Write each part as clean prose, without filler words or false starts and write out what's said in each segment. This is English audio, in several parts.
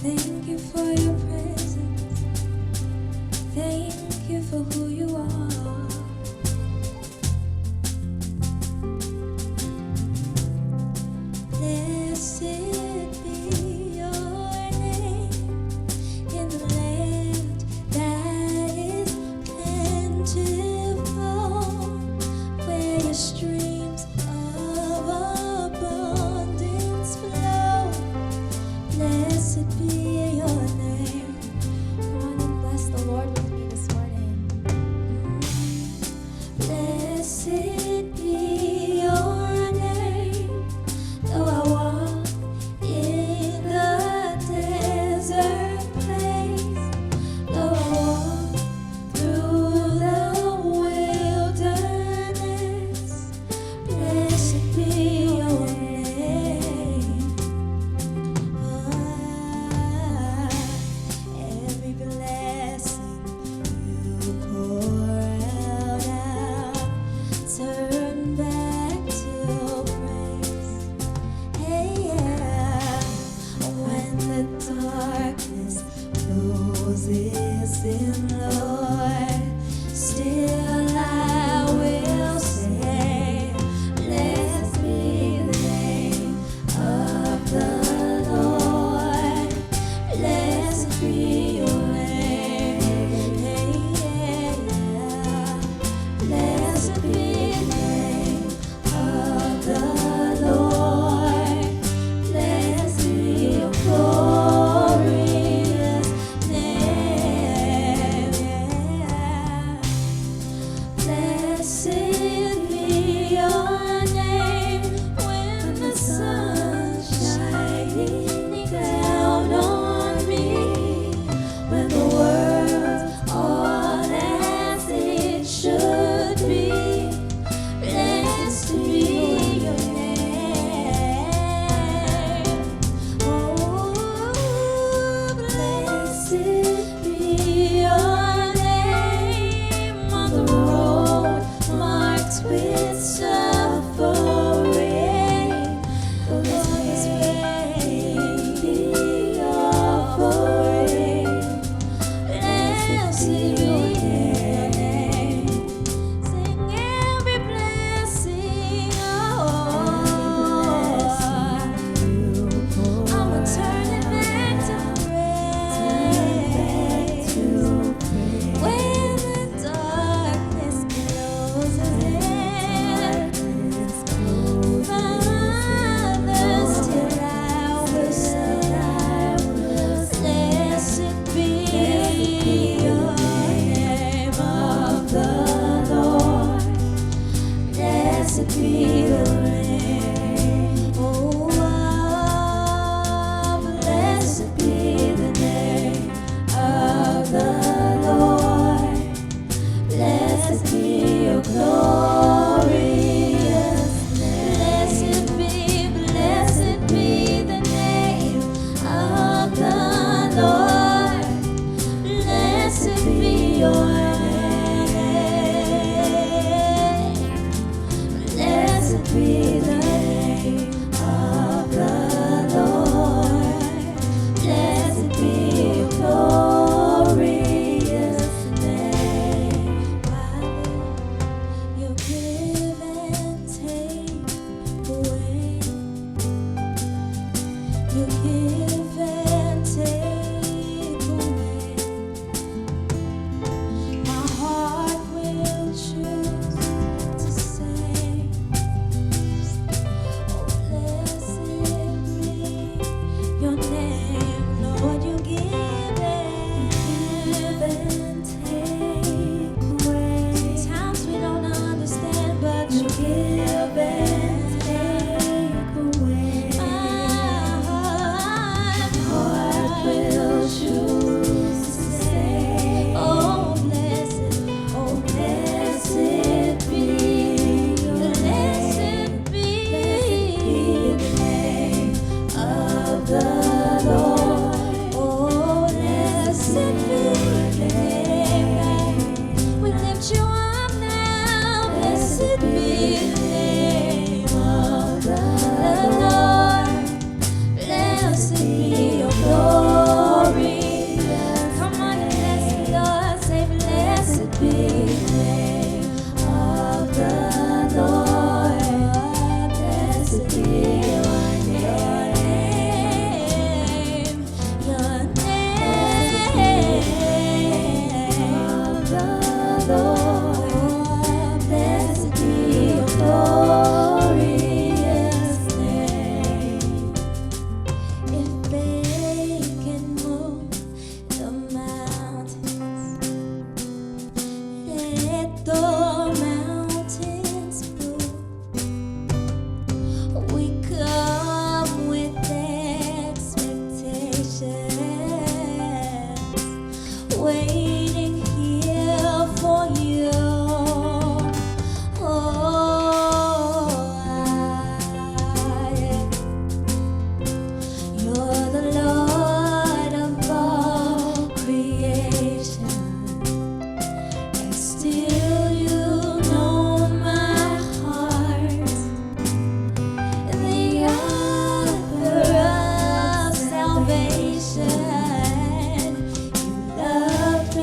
Thank you for your presence. Thank you for who you are. Blessed be your name in the land that is plentiful, where your streams of abundance flow. Blessed be your name. Come on and bless the Lord with me this morning. Blessed be your name, though I walk in the desert place, though I walk through the wilderness. Blessed be your name. Every blessing you pour out, I turn back to praise. Hey, yeah. When the darkness closes in, Lord, still I will say, blessed be the name of the Lord. Blessed be your name. Hey, yeah. Blessed be the name of the Lord. Blessed be your glorious name. Blessed be your name when the sun's shining down on me, when the world's all as it should be. Blessed be your name. Oh, blessed be your name on the road marked with suffering. Lord, this way be offering. Blessed be your name. Sing every blessing. I'ma turn it back to praise. When the darkness closes in, Father, still I will say, blessed be your name of the Lord. Blessed be the name. Oh, blessed be the name of the Lord. Blessed be your glorious name. Blessed be the name of the Lord. Blessed be your name. Blessed be the name of the Lord. Blessed be your glorious name. You give and take away. You give and take away. My heart will choose to say, oh, blessed be your name. Lord, you give and take away. Sometimes we don't understand, but you give and take away. My heart will choose to say, oh, blessed be the name of the Lord. Oh, blessed be the name. We lift you up now. Blessed be the name of the Lord. Blessed be your glory. waiting here for you. You're the Lord of all creation, and still you know my heart. The author of salvation, you loved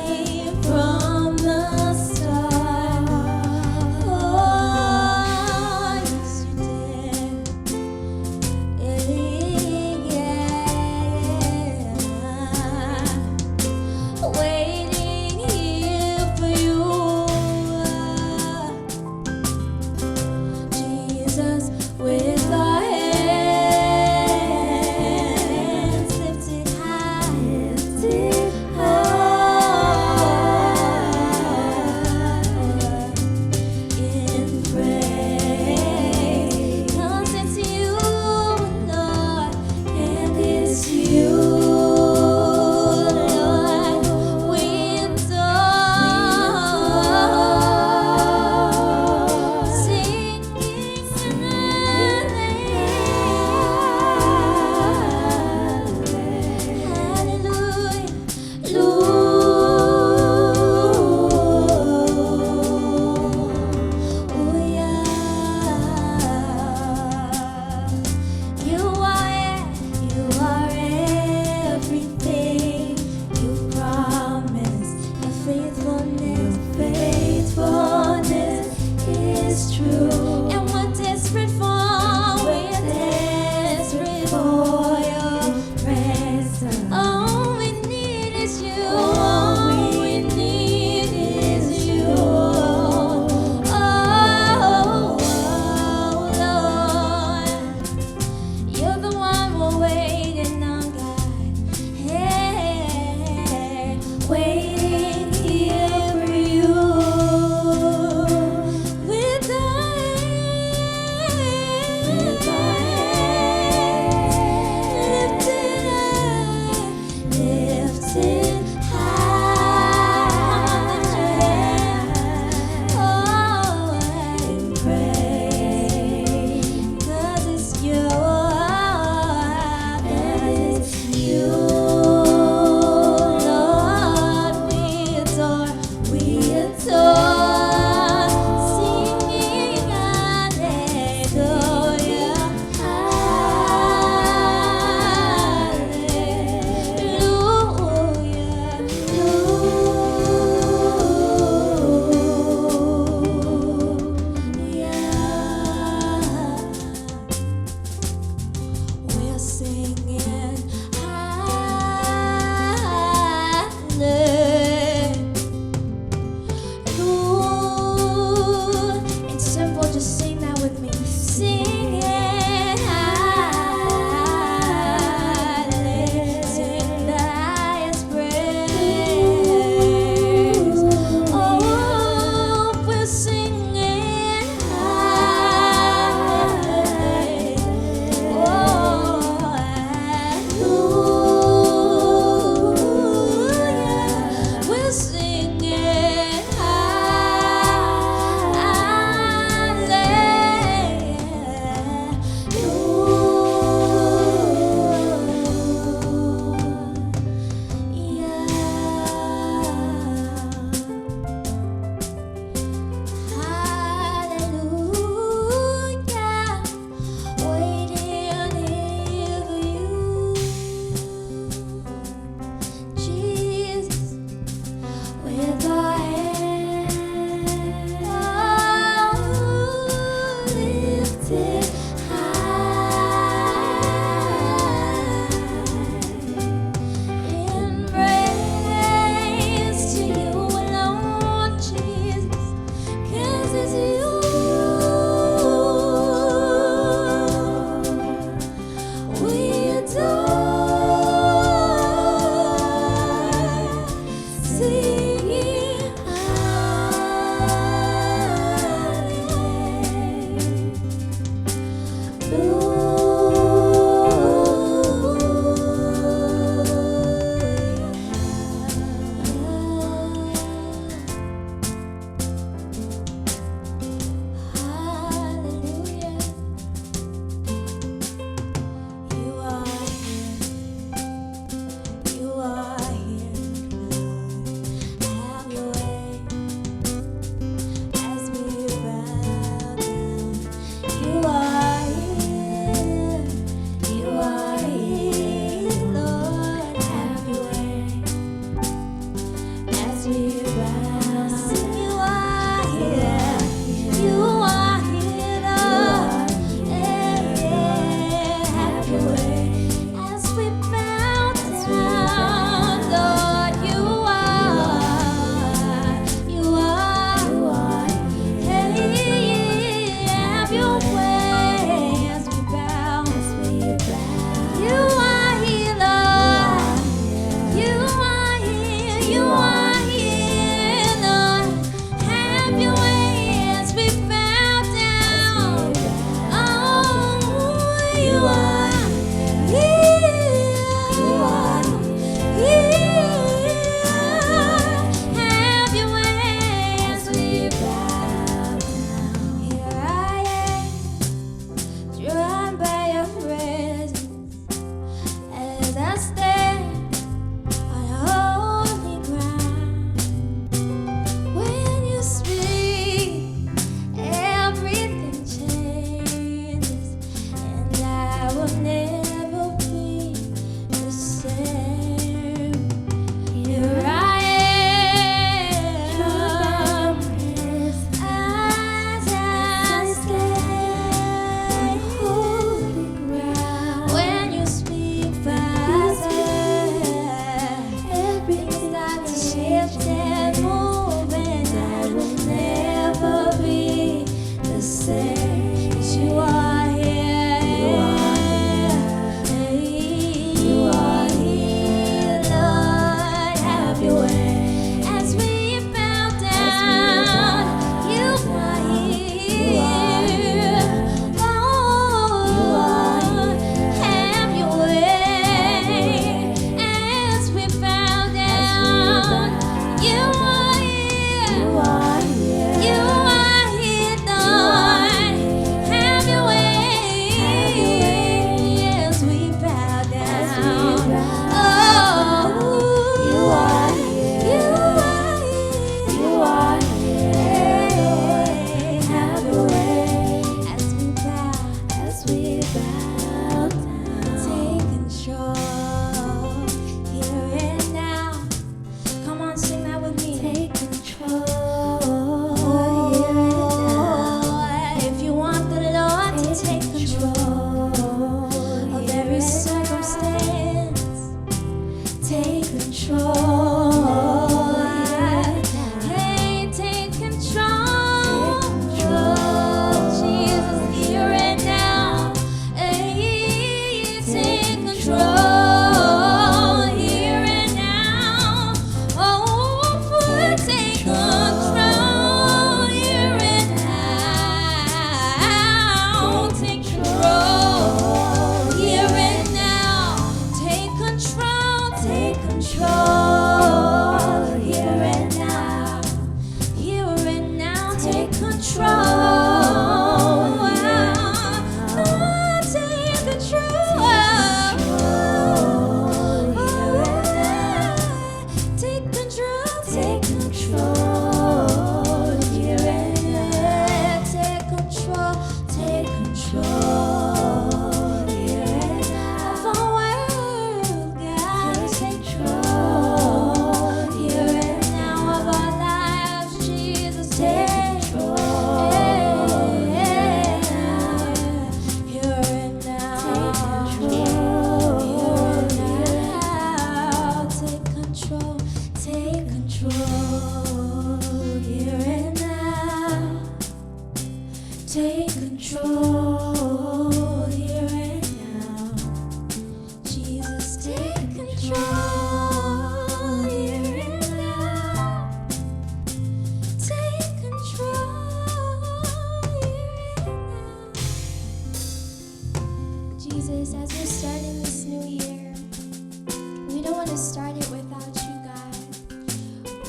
don't want to start it without you, God.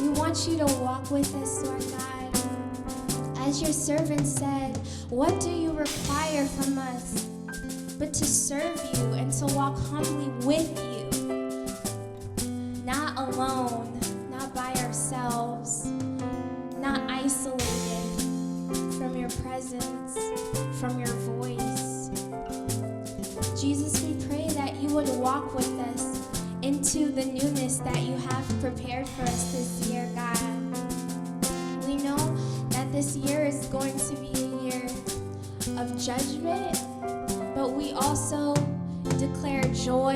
We want you to walk with us, Lord God. As your servant said, what do you require from us but to serve you and to walk humbly with you? Not alone, not by ourselves, not isolated from your presence, from your voice. Jesus, we pray that you would walk with us into the newness that you have prepared for us this year, God. We know that this year is going to be a year of judgment, but we also declare joy.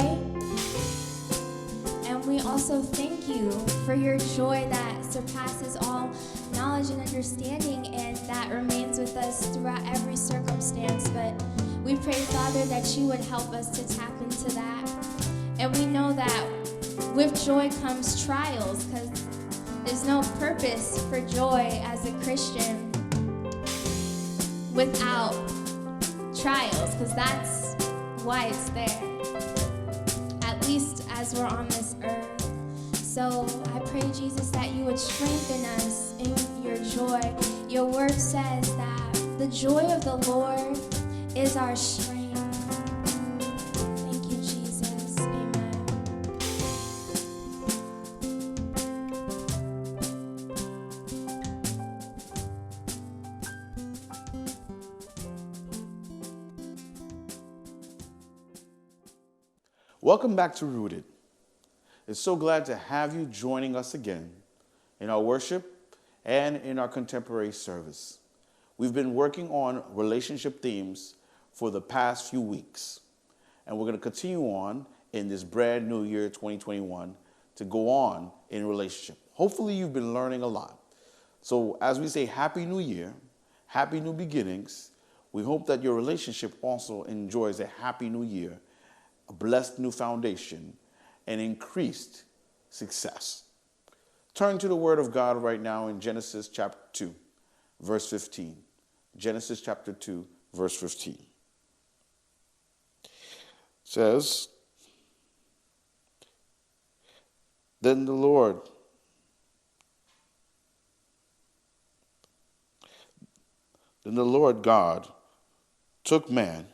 And we also thank you for your joy that surpasses all knowledge and understanding and that remains with us throughout every circumstance. But we pray, Father, that you would help us to tap into that. And we know that with joy comes trials, because there's no purpose for joy as a Christian without trials, because that's why it's there, at least as we're on this earth. So I pray, Jesus, that you would strengthen us in your joy. Your word says that the joy of the Lord is our strength. Thank you, Jesus. Amen. Welcome back to Rooted. It's so glad to have you joining us again in our worship and in our contemporary service. We've been working on relationship themes for the past few weeks, and we're going to continue on in this brand new year 2021 to go on in relationship. Hopefully you've been learning a lot. So as we say Happy New Year, Happy New Beginnings, we hope that your relationship also enjoys a Happy New Year, a blessed new foundation, and increased success. Turn to the Word of God right now in Genesis chapter 2, verse 15. Genesis chapter 2, verse 15. Says, Then the Lord God took man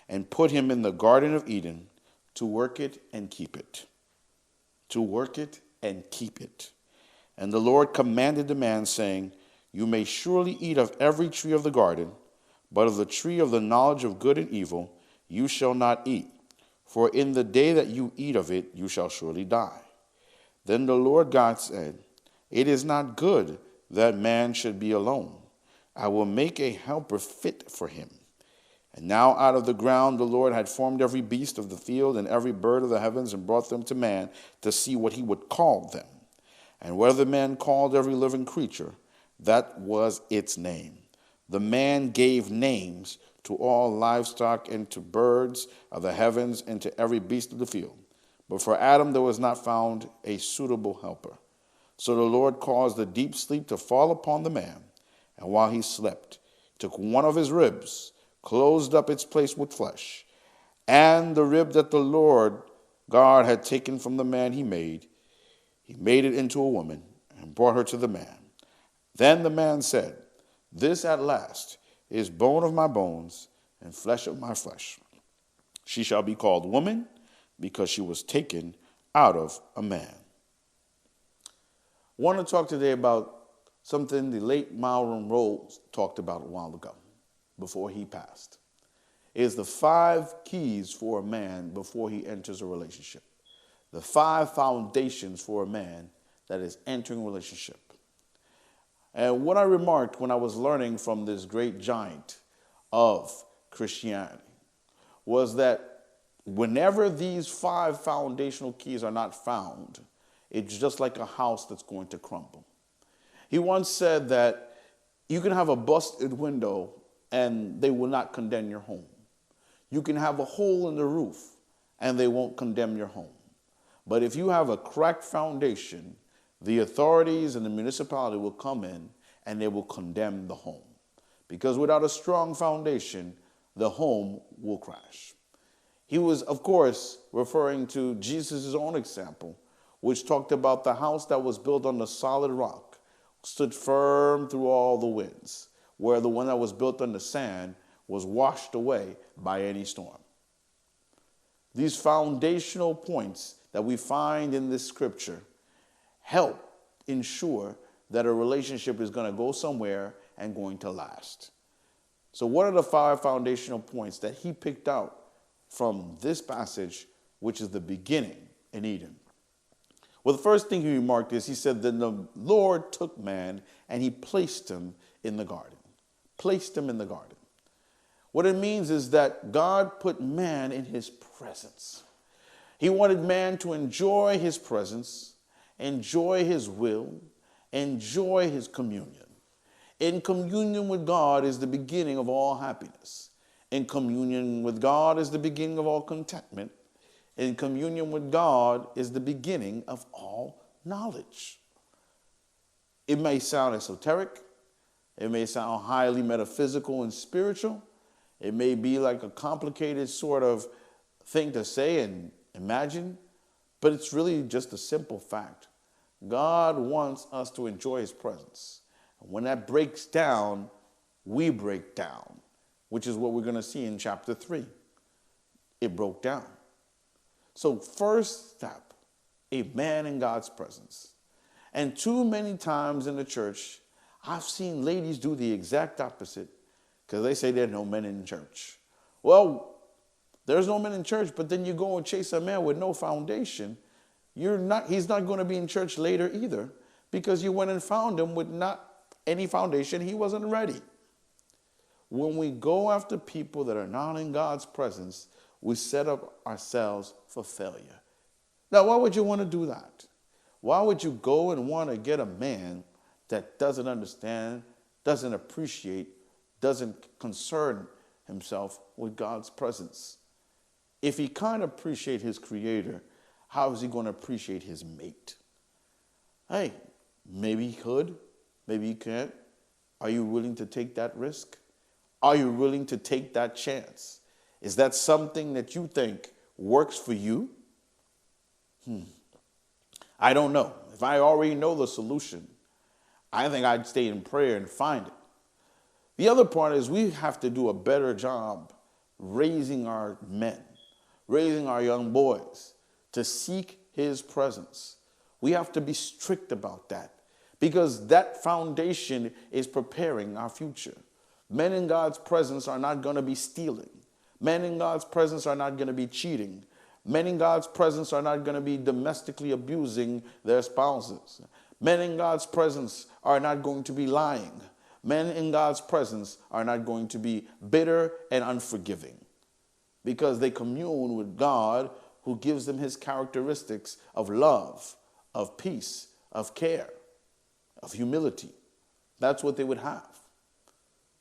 and put him in the Garden of Eden to work it and keep it. To work it and keep it. And the Lord commanded the man, saying, You may surely eat of every tree of the garden, but of the tree of the knowledge of good and evil you shall not eat, for in the day that you eat of it you shall surely die. Then the Lord God said, It is not good that man should be alone. I will make a helper fit for him. And now out of the ground the Lord had formed every beast of the field and every bird of the heavens and brought them to man to see what he would call them. And whether man called every living creature, that was its name. The man gave names to all livestock and to birds of the heavens and to every beast of the field. But for Adam there was not found a suitable helper. So the Lord caused a deep sleep to fall upon the man, and while he slept, took one of his ribs, closed up its place with flesh, and the rib that the Lord God had taken from the man he made it into a woman and brought her to the man. Then the man said, This at last is bone of my bones and flesh of my flesh. She shall be called woman, because she was taken out of a man. I want to talk today about something the late Myron Rose talked about a while ago, before he passed. It is the 5 keys for a man before he enters a relationship. The 5 foundations for a man that is entering a relationship. And what I remarked when I was learning from this great giant of Christianity was that whenever these 5 foundational keys are not found, it's just like a house that's going to crumble. He once said that you can have a busted window and they will not condemn your home. You can have a hole in the roof and they won't condemn your home. But if you have a cracked foundation, the authorities and the municipality will come in and they will condemn the home. Because without a strong foundation, the home will crash. He was, of course, referring to Jesus' own example, which talked about the house that was built on the solid rock, stood firm through all the winds, where the one that was built on the sand was washed away by any storm. These foundational points that we find in this scripture help ensure that a relationship is going to go somewhere and going to last. So what are the 5 foundational points that he picked out from this passage, which is the beginning in Eden? Well, the first thing he remarked is he said that the Lord took man and he placed him in the garden. Placed him in the garden. What it means is that God put man in his presence. He wanted man to enjoy his presence, enjoy his will, enjoy his communion. In communion with God is the beginning of all happiness. In communion with God is the beginning of all contentment. In communion with God is the beginning of all knowledge. It may sound esoteric. It may sound highly metaphysical and spiritual. It may be like a complicated sort of thing to say and imagine, but it's really just a simple fact. God wants us to enjoy his presence. When that breaks down, we break down, which is what we're going to see in chapter 3. It broke down. So first step, a man in God's presence. And too many times in the church, I've seen ladies do the exact opposite because they say there are no men in church. Well, there's no men in church, but then you go and chase a man with no foundation. He's not going to be in church later either because you went and found him with not any foundation. He wasn't ready. When we go after people that are not in God's presence, we set up ourselves for failure. Now, why would you want to do that? Why would you go and want to get a man that doesn't understand, doesn't appreciate, doesn't concern himself with God's presence? If he can't appreciate his creator, how is he going to appreciate his mate? Hey, maybe he could, maybe he can't. Are you willing to take that risk? Are you willing to take that chance? Is that something that you think works for you? I don't know. If I already know the solution, I think I'd stay in prayer and find it. The other part is we have to do a better job raising our men, raising our young boys to seek his presence. We have to be strict about that because that foundation is preparing our future. Men in God's presence are not going to be stealing. Men in God's presence are not going to be cheating. Men in God's presence are not going to be domestically abusing their spouses. Men in God's presence are not going to be lying. Men in God's presence are not going to be bitter and unforgiving because they commune with God who gives them his characteristics of love, of peace, of care, of humility. That's what they would have.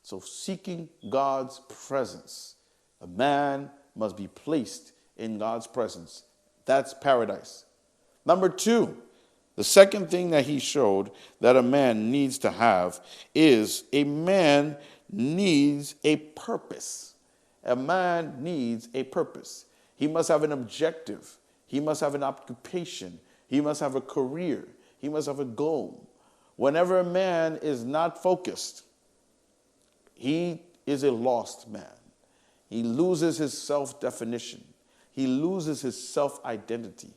So seeking God's presence, a man must be placed in God's presence. That's paradise. Number 2, the second thing that he showed that a man needs to have is a man needs a purpose. A man needs a purpose. He must have an objective. He must have an occupation. He must have a career. He must have a goal. Whenever a man is not focused, he is a lost man. He loses his self-definition. He loses his self-identity.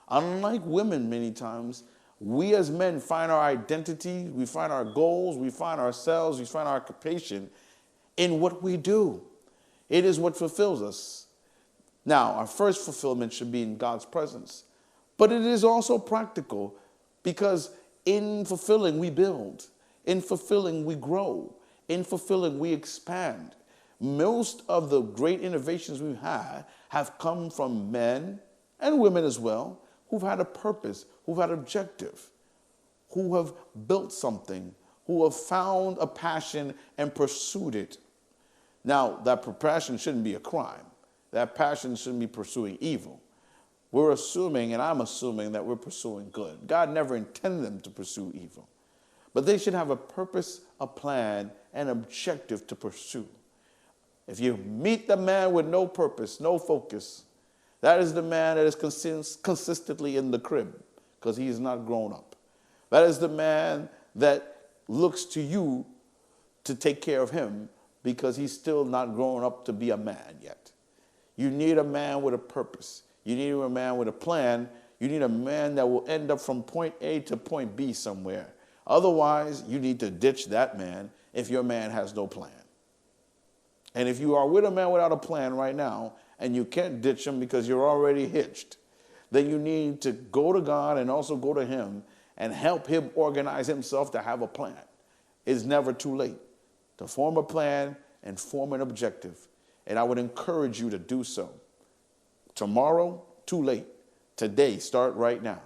Unlike women, many times, we as men find our identity, we find our goals, we find ourselves, we find our occupation in what we do. It is what fulfills us. Now, our first fulfillment should be in God's presence. But it is also practical because in fulfilling, we build. In fulfilling, we grow. In fulfilling, we expand. Most of the great innovations we've had have come from men and women as well who've had a purpose, who've had an objective, who have built something, who have found a passion and pursued it. Now, that passion shouldn't be a crime. That passion shouldn't be pursuing evil. We're assuming, and I'm assuming, that we're pursuing good. God never intended them to pursue evil. But they should have a purpose, a plan, an objective to pursue. If you meet the man with no purpose, no focus, that is the man that is consistently in the crib because he is not grown up. That is the man that looks to you to take care of him because he's still not grown up to be a man yet. You need a man with a purpose. You need a man with a plan. You need a man that will end up from point A to point B somewhere. Otherwise, you need to ditch that man if your man has no plan. And if you are with a man without a plan right now, and you can't ditch him because you're already hitched, then you need to go to God and also go to him and help him organize himself to have a plan. It's never too late to form a plan and form an objective. And I would encourage you to do so. Tomorrow, too late. Today, start right now.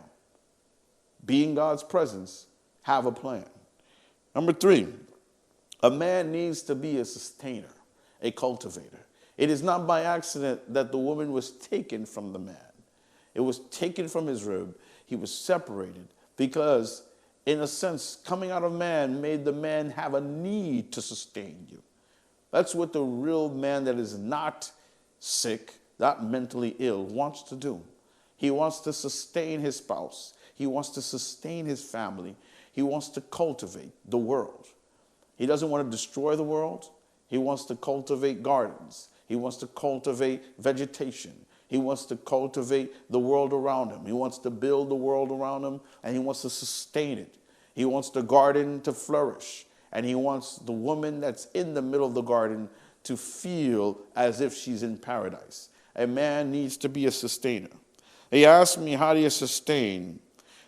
Be in God's presence, have a plan. Number 3, a man needs to be a sustainer, a cultivator. It is not by accident that the woman was taken from the man. It was taken from his rib. He was separated because, in a sense, coming out of man made the man have a need to sustain you. That's what the real man that is not sick, not mentally ill, wants to do. He wants to sustain his spouse. He wants to sustain his family. He wants to cultivate the world. He doesn't want to destroy the world. He wants to cultivate gardens. He wants to cultivate vegetation. He wants to cultivate the world around him. He wants to build the world around him, and he wants to sustain it. He wants the garden to flourish, and he wants the woman that's in the middle of the garden to feel as if she's in paradise. A man needs to be a sustainer. He asked me, how do you sustain?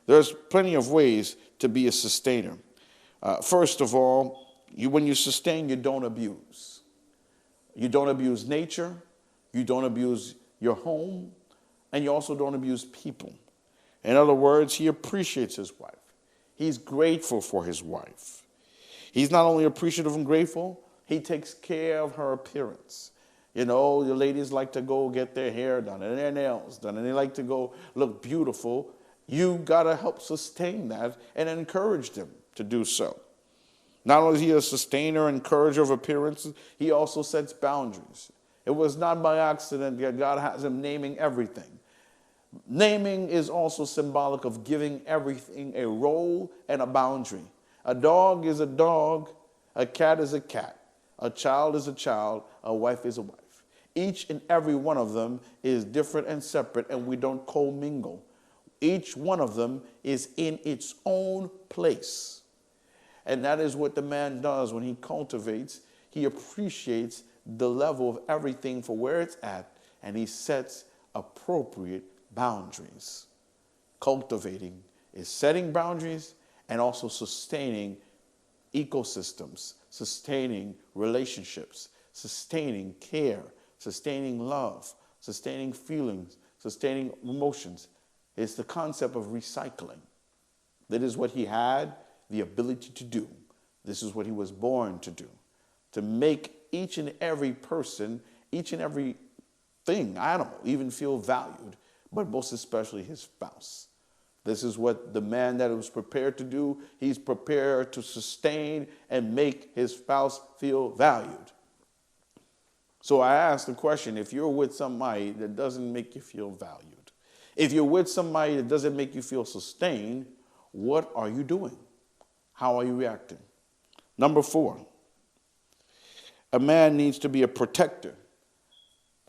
There's plenty of ways to be a sustainer. First of all, when you sustain, you don't abuse. You don't abuse nature. You don't abuse your home. And you also don't abuse people. In other words, he appreciates his wife. He's grateful for his wife. He's not only appreciative and grateful, he takes care of her appearance. You know, the ladies like to go get their hair done and their nails done, and they like to go look beautiful. You got to help sustain that and encourage them to do so. Not only is he a sustainer, encourager of appearances, he also sets boundaries. It was not by accident that God has him naming everything. Naming is also symbolic of giving everything a role and a boundary. A dog is a dog, a cat is a cat, a child is a child, a wife is a wife. Each and every one of them is different and separate, and we don't commingle. Each one of them is in its own place. And that is what the man does when he cultivates. He appreciates the level of everything for where it's at, and he sets appropriate boundaries. Cultivating is setting boundaries and also sustaining ecosystems, sustaining relationships, sustaining care, sustaining love, sustaining feelings, sustaining emotions. It's the concept of recycling. That is what he had the ability to do. This is what he was born to do. To make each and every person, each and every thing, animal, even feel valued, but most especially his spouse. This is what the man that was prepared to do. He's prepared to sustain and make his spouse feel valued. So I asked the question, if you're with somebody that doesn't make you feel valued, if you're with somebody that doesn't make you feel sustained, what are you doing? How are you reacting? Number 4, a man needs to be a protector.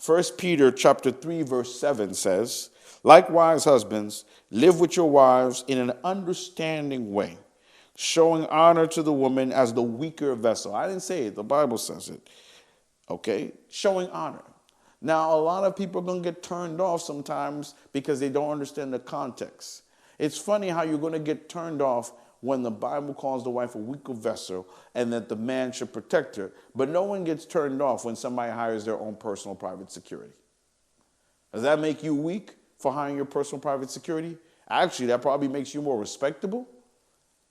1 Peter chapter 3, verse 7 says, likewise, husbands, live with your wives in an understanding way, showing honor to the woman as the weaker vessel. I didn't say it. The Bible says it. Okay? Showing honor. Now, a lot of people are going to get turned off sometimes because they don't understand the context. It's funny how you're going to get turned off when the Bible calls the wife a weaker vessel and that the man should protect her. But no one gets turned off when somebody hires their own personal private security. Does that make you weak for hiring your personal private security? Actually, that probably makes you more respectable.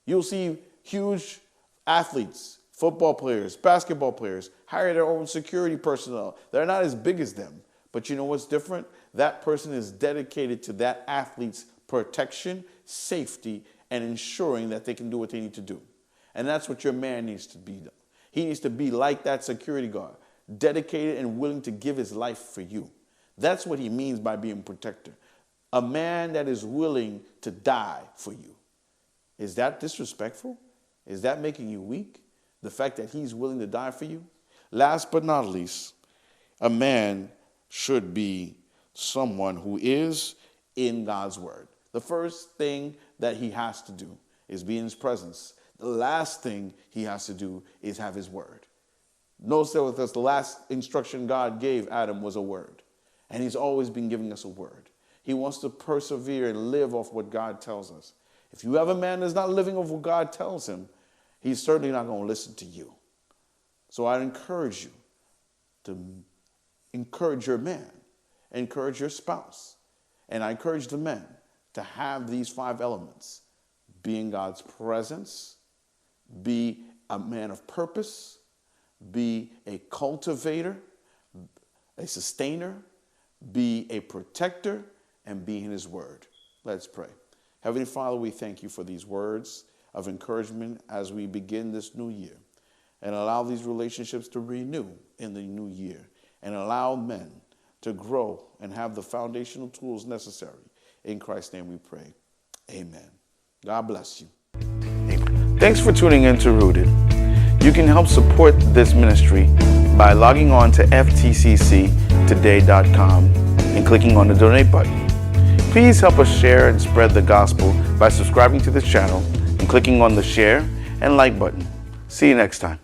You'll see huge athletes, football players, basketball players, hire their own security personnel. They're not as big as them. But you know what's different? That person is dedicated to that athlete's protection, safety, and ensuring that they can do what they need to do. And that's what your man needs to be. He needs to be like that security guard, dedicated and willing to give his life for you. That's what he means by being a protector. A man that is willing to die for you. Is that disrespectful? Is that making you weak? The fact that he's willing to die for you? Last but not least, a man should be someone who is in God's word. The first thing that he has to do is be in his presence. The last thing he has to do is have his word. Notice that with us, the last instruction God gave Adam was a word. And he's always been giving us a word. He wants to persevere and live off what God tells us. If you have a man that's not living off what God tells him, he's certainly not going to listen to you. So I encourage you to encourage your man, encourage your spouse, and I encourage the men to have these 5 elements. Be in God's presence, be a man of purpose, be a cultivator, a sustainer, be a protector, and be in his word. Let's pray. Heavenly Father, we thank you for these words of encouragement as we begin this new year, and allow these relationships to renew in the new year, and allow men to grow and have the foundational tools necessary. In Christ's name we pray. Amen. God bless you. Amen. Thanks for tuning in to Rooted. You can help support this ministry by logging on to ftcctoday.com and clicking on the donate button. Please help us share and spread the gospel by subscribing to this channel and clicking on the share and like button. See you next time.